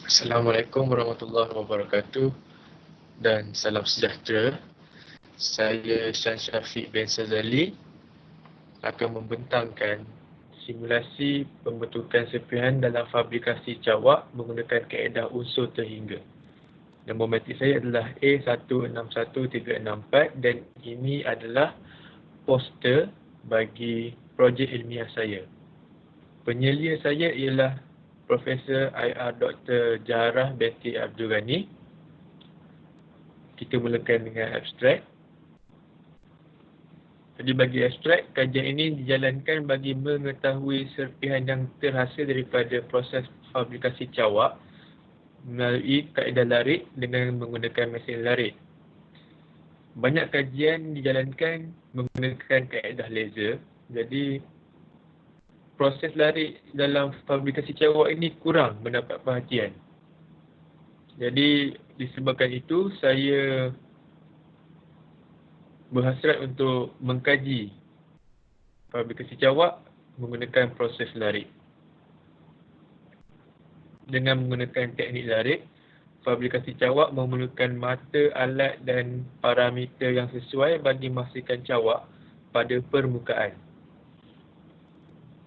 Assalamualaikum warahmatullahi wabarakatuh dan salam sejahtera. Saya Shan Syafiq bin Sazali akan membentangkan simulasi pembentukan serpihan dalam fabrikasi cawak menggunakan kaedah unsur terhingga. Nombor matrik saya adalah A161364 dan ini adalah poster bagi projek ilmiah saya. Penyelia saya ialah Profesor IR Dr. Jaharah binti Abdul Ghani. Kita mulakan dengan abstrak. Jadi bagi abstrak, kajian ini dijalankan bagi mengetahui serpihan yang terhasil daripada proses fabrikasi cawak melalui kaedah larik dengan menggunakan mesin larik. Banyak kajian dijalankan menggunakan kaedah laser. Jadi proses larik dalam fabrikasi cawak ini kurang mendapat perhatian. Jadi disebabkan itu saya berhasrat untuk mengkaji fabrikasi cawak menggunakan proses larik. Dengan menggunakan teknik larik, fabrikasi cawak memerlukan mata, alat dan parameter yang sesuai bagi menghasilkan cawak pada permukaan.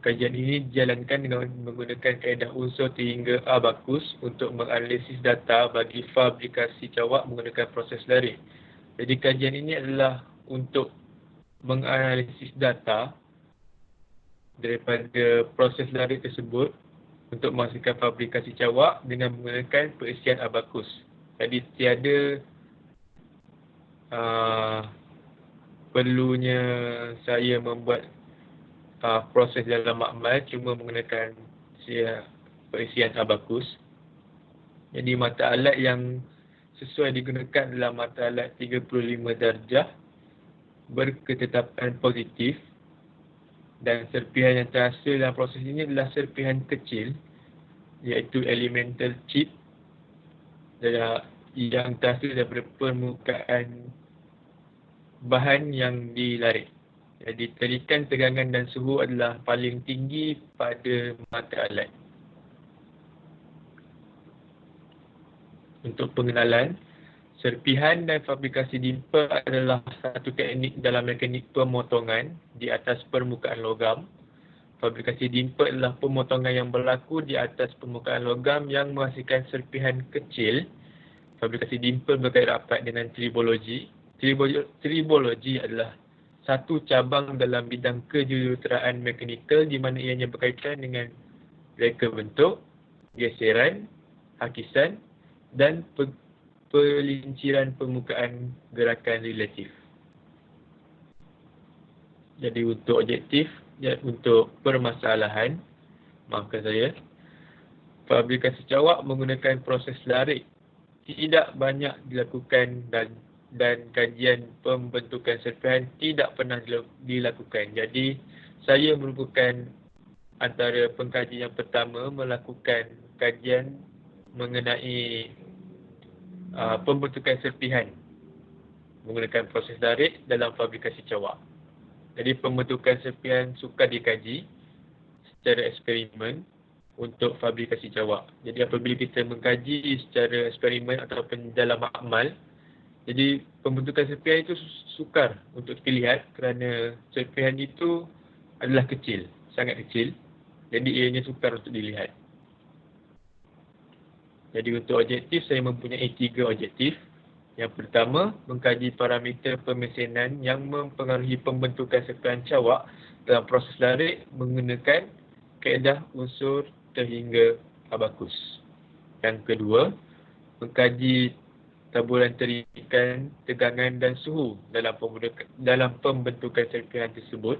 Kajian ini dijalankan dengan menggunakan kaedah unsur terhingga abakus untuk menganalisis data bagi fabrikasi cawak menggunakan proses larik. Jadi kajian ini adalah untuk menganalisis data daripada proses larik tersebut untuk menghasilkan fabrikasi cawak dengan menggunakan perisian abakus. Jadi tiada perlunya saya membuat proses dalam makmal cuma menggunakan perisian abakus. Jadi mata alat yang sesuai digunakan adalah mata alat 35 darjah berketetapan positif dan serpihan yang terhasil dalam proses ini adalah serpihan kecil iaitu elemental chip yang terhasil daripada permukaan bahan yang dilarik. Jadi tarikan, tegangan dan suhu adalah paling tinggi pada mata alat. Untuk pengenalan, serpihan dan fabrikasi dimple adalah satu teknik dalam mekanik pemotongan di atas permukaan logam. Fabrikasi dimple adalah pemotongan yang berlaku di atas permukaan logam yang menghasilkan serpihan kecil. Fabrikasi dimple berkait rapat dengan tribologi. Tribologi adalah satu cabang dalam bidang kejuruteraan mekanikal di mana ianya berkaitan dengan reka bentuk, geseran, hakisan dan pelinciran permukaan gerakan relatif. Jadi untuk objektif, untuk permasalahan, maafkan saya, fabrikasi cawak menggunakan proses larik tidak banyak dilakukan dan kajian pembentukan serpihan tidak pernah dilakukan. Jadi saya merupakan antara pengkaji yang pertama melakukan kajian mengenai pembentukan serpihan menggunakan proses larik dalam fabrikasi cawak. Jadi pembentukan serpihan sukar dikaji secara eksperimen untuk fabrikasi cawak. Jadi apabila kita mengkaji secara eksperimen ataupun dalam makmal, jadi pembentukan serpihan itu sukar untuk kita lihat kerana serpihan itu adalah kecil, sangat kecil. Jadi ianya sukar untuk dilihat. Jadi untuk objektif, saya mempunyai 3 objektif. Yang pertama, mengkaji parameter pemesinan yang mempengaruhi pembentukan serpihan cawak dalam proses larik menggunakan kaedah unsur terhingga abakus. Yang kedua, mengkaji taburan tarikan, tegangan dan suhu dalam pembentukan serpihan tersebut.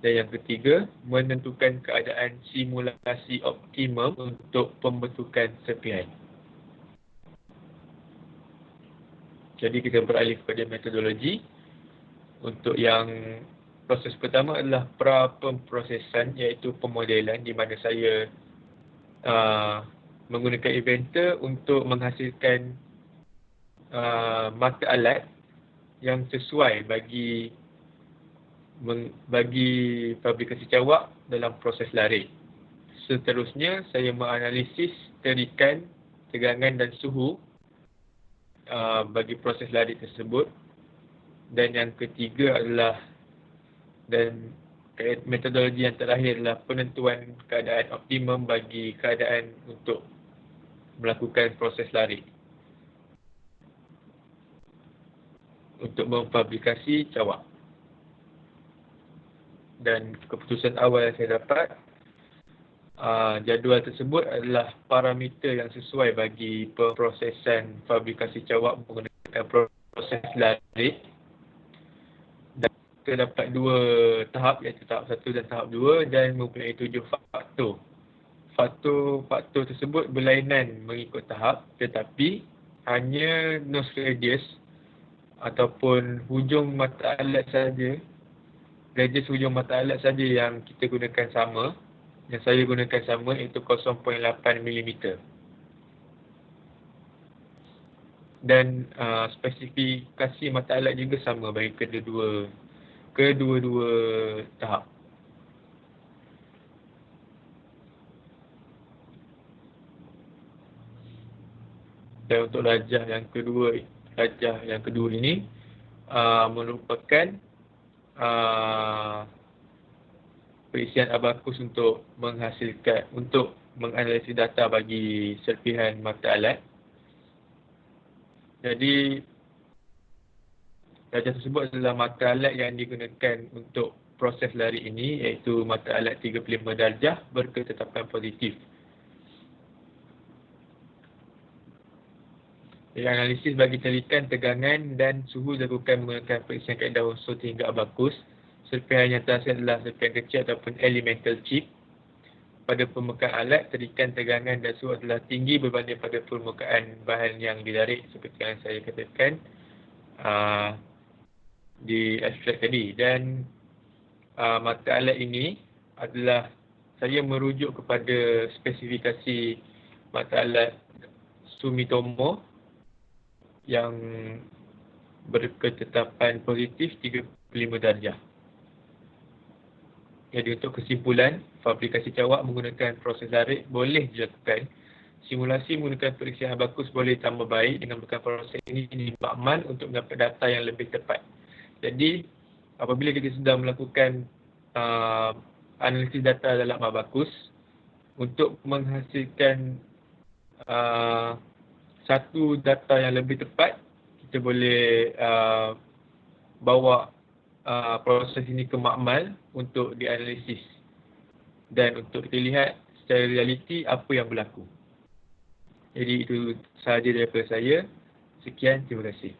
Dan yang ketiga, menentukan keadaan simulasi optimum untuk pembentukan serpihan. Jadi kita beralih kepada metodologi. Untuk yang proses pertama adalah pra-pemprosesan iaitu pemodelan di mana saya menggunakan inventor untuk menghasilkan mata alat yang sesuai bagi fabrikasi cawak dalam proses larik. Seterusnya, saya menganalisis tarikan tegangan dan suhu bagi proses lari tersebut. Dan yang ketiga adalah, dan metodologi yang terakhir adalah penentuan keadaan optimum bagi keadaan untuk melakukan proses lari untuk memfabrikasi cawak. Dan keputusan awal yang saya dapat, jadual tersebut adalah parameter yang sesuai bagi pemprosesan fabrikasi cawak menggunakan proses lari. Dan terdapat 2 tahap, iaitu tahap 1 dan tahap 2, dan mempunyai 7 faktor. Faktor tersebut berlainan mengikut tahap, tetapi hanya nose radius ataupun hujung mata alat saja, radius hujung mata alat saja yang kita gunakan sama, yang saya gunakan sama, iaitu 0.8 mm. Dan spesifikasi mata alat juga sama bagi kedua-dua tahap. Dan untuk rajah yang kedua ini merupakan perisian abakus untuk menganalisis data bagi serpihan mata alat. Jadi rajah tersebut adalah mata alat yang digunakan untuk proses lari ini, iaitu mata alat 35 darjah berketetapan positif. Analisis bagi telikan, tegangan dan suhu dilakukan menggunakan perisian kaedah unsur hingga abakus. Serpihan yang terhasil adalah serpihan kecil ataupun elemental chip. Pada permukaan alat, telikan, tegangan dan suhu adalah tinggi berbanding pada permukaan bahan yang dilarik, seperti yang saya katakan di abstrak tadi. Dan mata alat ini adalah, saya merujuk kepada spesifikasi mata alat Sumitomo yang berketetapan positif 35 darjah. Jadi untuk kesimpulan, fabrikasi cawak menggunakan proses lari boleh dilakukan. Simulasi menggunakan perisian abakus boleh tambah baik dengan melakukan proses ini di makmal untuk mendapat data yang lebih tepat. Jadi apabila kita sedang melakukan analisis data dalam abakus, untuk menghasilkan satu data yang lebih tepat, kita boleh bawa proses ini ke makmal untuk dianalisis dan untuk kita lihat secara realiti apa yang berlaku. Jadi itu sahaja daripada saya. Sekian, terima kasih.